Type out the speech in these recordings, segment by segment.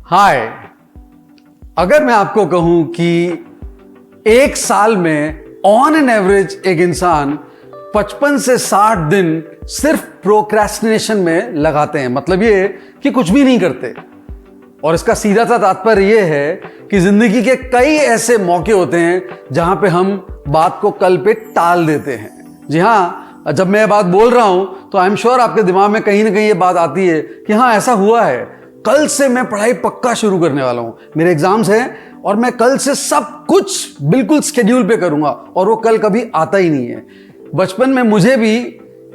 हाय, अगर मैं आपको कहूं कि एक साल में ऑन एन एवरेज एक इंसान 55 से 60 दिन सिर्फ प्रोक्रेस्टिनेशन में लगाते हैं, मतलब ये कि कुछ भी नहीं करते। और इसका सीधा सा तात्पर्य यह है कि जिंदगी के कई ऐसे मौके होते हैं जहां पे हम बात को कल पे टाल देते हैं। जी हां, जब मैं ये बात बोल रहा हूं तो आई एम श्योर आपके दिमाग में कहीं ना कहीं ये बात आती है कि हाँ, ऐसा हुआ है, कल से मैं पढ़ाई पक्का शुरू करने वाला हूं, मेरे एग्जाम्स हैं और मैं कल से सब कुछ बिल्कुल शेड्यूल पे करूंगा, और वो कल कभी आता ही नहीं है। बचपन में मुझे भी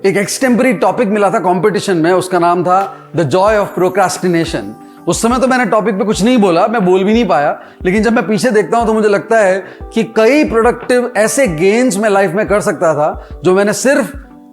एक एक्सटेम्परी टॉपिक मिला था कंपटीशन में, उसका नाम था द जॉय ऑफ प्रोक्रास्टिनेशन। उस समय तो मैंने टॉपिक पे कुछ नहीं बोला, मैं बोल भी नहीं पाया, लेकिन जब मैं पीछे देखता हूं तो मुझे लगता है कि कई प्रोडक्टिव ऐसे गेन्स मैं लाइफ में कर सकता था जो मैंने सिर्फ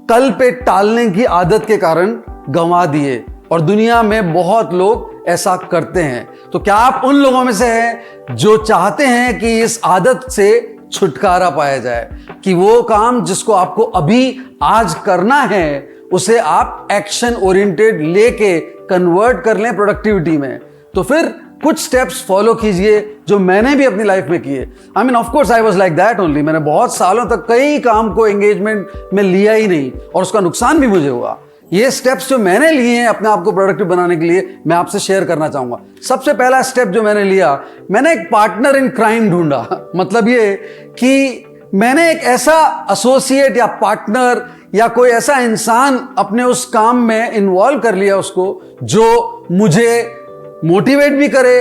कल पे टालने की आदत के कारण गंवा दिए। और दुनिया में बहुत लोग ऐसा करते हैं। तो क्या आप उन लोगों में से हैं जो चाहते हैं कि इस आदत से छुटकारा पाया जाए, कि वो काम जिसको आपको अभी आज करना है उसे आप एक्शन ओरिएंटेड लेके कन्वर्ट कर लें प्रोडक्टिविटी में? तो फिर कुछ स्टेप्स फॉलो कीजिए जो मैंने भी अपनी लाइफ में किए। I mean of course I was like that only. मैंने बहुत सालों तक कई काम को एंगेजमेंट में लिया ही नहीं और उसका नुकसान भी मुझे हुआ। ये स्टेप्स जो मैंने लिए हैं अपने आप को प्रोडक्टिव बनाने के लिए, मैं आपसे शेयर करना चाहूंगा। सबसे पहला स्टेप जो मैंने लिया, मैंने एक पार्टनर इन क्राइम ढूंढा। मतलब ये कि मैंने एक ऐसा एसोसिएट या पार्टनर या कोई ऐसा इंसान अपने उस काम में इन्वॉल्व कर लिया उसको, जो मुझे मोटिवेट भी करे,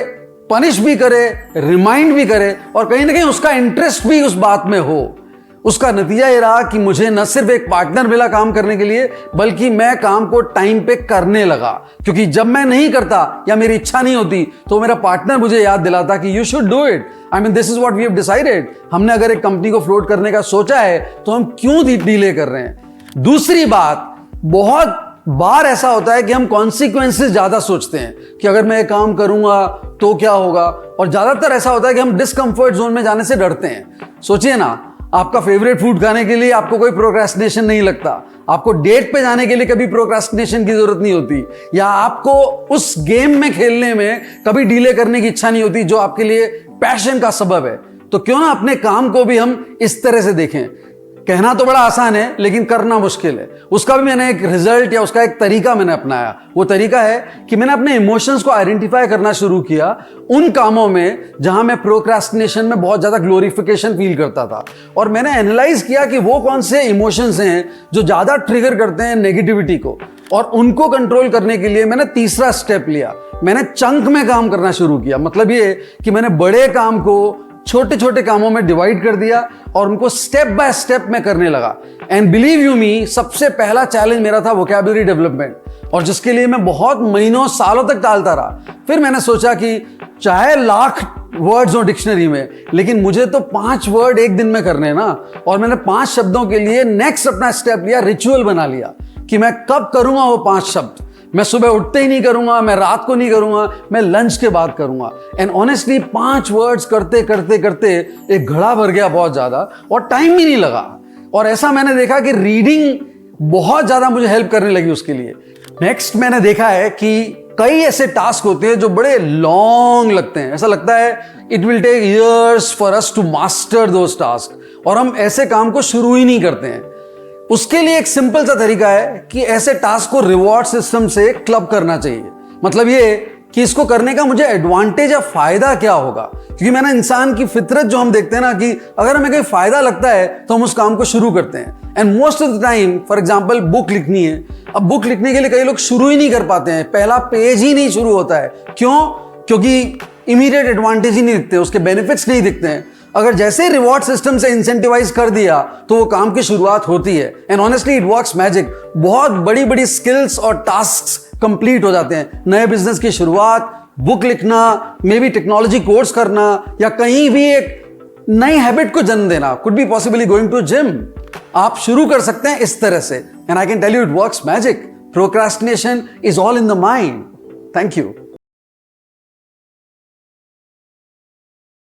पनिश भी करे, रिमाइंड भी करे, और कहीं ना कहीं उसका इंटरेस्ट भी उस बात में हो। उसका नतीजा ये रहा कि मुझे न सिर्फ एक पार्टनर मिला काम करने के लिए, बल्कि मैं काम को टाइम पे करने लगा। क्योंकि जब मैं नहीं करता या मेरी इच्छा नहीं होती तो मेरा पार्टनर मुझे याद दिलाता कि you should do it. I mean this is what we have decided. हमने अगर एक कंपनी को फ्लोट करने का सोचा है तो हम क्यों डिले कर रहे हैं? दूसरी बात, बहुत बार ऐसा होता है कि हम कॉन्सिक्वेंसेस ज्यादा सोचते हैं कि अगर मैं ये काम करूंगा तो क्या होगा, और ज्यादातर ऐसा होता है कि हम डिस्कंफर्ट जोन में जाने से डरते हैं। सोचिए ना, आपका फेवरेट फूड खाने के लिए आपको कोई प्रोक्रेस्टिनेशन नहीं लगता, आपको डेट पे जाने के लिए कभी प्रोक्रेस्टिनेशन की जरूरत नहीं होती, या आपको उस गेम में खेलने में कभी डिले करने की इच्छा नहीं होती जो आपके लिए पैशन का सबब है। तो क्यों ना अपने काम को भी हम इस तरह से देखें। कहना तो बड़ा आसान है लेकिन करना मुश्किल है। उसका भी मैंने एक रिजल्ट या उसका एक तरीका मैंने अपनाया। वो तरीका है कि मैंने अपने इमोशंस को आइडेंटिफाई करना शुरू किया उन कामों में जहां मैं प्रोक्रेस्टिनेशन में बहुत ज्यादा ग्लोरिफिकेशन फील करता था, और मैंने एनालाइज किया कि वो कौन से इमोशंस हैं जो ज्यादा ट्रिगर करते हैं नेगेटिविटी को, और उनको कंट्रोल करने के लिए मैंने तीसरा स्टेप लिया। मैंने चंक में काम करना शुरू किया। मतलब ये कि मैंने बड़े काम को छोटे छोटे कामों में डिवाइड कर दिया और उनको स्टेप बाय स्टेप में करने लगा। एंड बिलीव यू मी, सबसे पहला चैलेंज मेरा था वोकैबुलरी डेवलपमेंट, और जिसके लिए मैं बहुत महीनों सालों तक टालता रहा। फिर मैंने सोचा कि चाहे लाख वर्ड्स हो डिक्शनरी में, लेकिन मुझे तो 5 वर्ड एक दिन में करने हैं ना। और मैंने 5 शब्दों के लिए नेक्स्ट अपना स्टेप लिया, रिचुअल बना लिया कि मैं कब करूंगा वो 5 शब्द। मैं सुबह उठते ही नहीं करूंगा, मैं रात को नहीं करूंगा, मैं लंच के बाद करूंगा। एंड ऑनेस्टली 5 वर्ड्स करते करते करते एक घड़ा भर गया बहुत ज्यादा, और टाइम भी नहीं लगा। और ऐसा मैंने देखा कि रीडिंग बहुत ज्यादा मुझे हेल्प करने लगी उसके लिए। नेक्स्ट मैंने देखा है कि कई ऐसे टास्क होते हैं जो बड़े लॉन्ग लगते हैं। ऐसा लगता है it will take years for us to master those task, और हम ऐसे काम को शुरू ही नहीं करते हैं। उसके लिए एक सिंपल सा तरीका है कि ऐसे टास्क को रिवॉर्ड सिस्टम से क्लब करना चाहिए। मतलब ये कि इसको करने का मुझे एडवांटेज या फायदा क्या होगा, क्योंकि मैंने इंसान की फितरत जो हम देखते हैं ना, कि अगर हमें कोई फायदा लगता है तो हम उस काम को शुरू करते हैं। And most of the time, for example book लिखनी है, अब बुक लिखने के लिए कई लोग शुरू ही नहीं कर पाते हैं, पहला पेज ही नहीं शुरू होता है। क्यों? क्योंकि इमीडिएट एडवांटेज ही नहीं दिखते, उसके बेनिफिट्स नहीं दिखते हैं। अगर जैसे रिवॉर्ड सिस्टम से इंसेंटिवाइज कर दिया तो वो काम की शुरुआत होती है। And honestly it works magic. बहुत बड़ी बड़ी स्किल्स और टास्क्स कंप्लीट हो जाते हैं। नए बिजनेस की शुरुआत, बुक लिखना, मे बी टेक्नोलॉजी कोर्स करना, या कहीं भी एक नई हैबिट को जन्म देना, could be possibly going to gym. आप शुरू कर सकते हैं इस तरह से, and I can tell you it works magic. Procrastination is all in the mind. Thank you.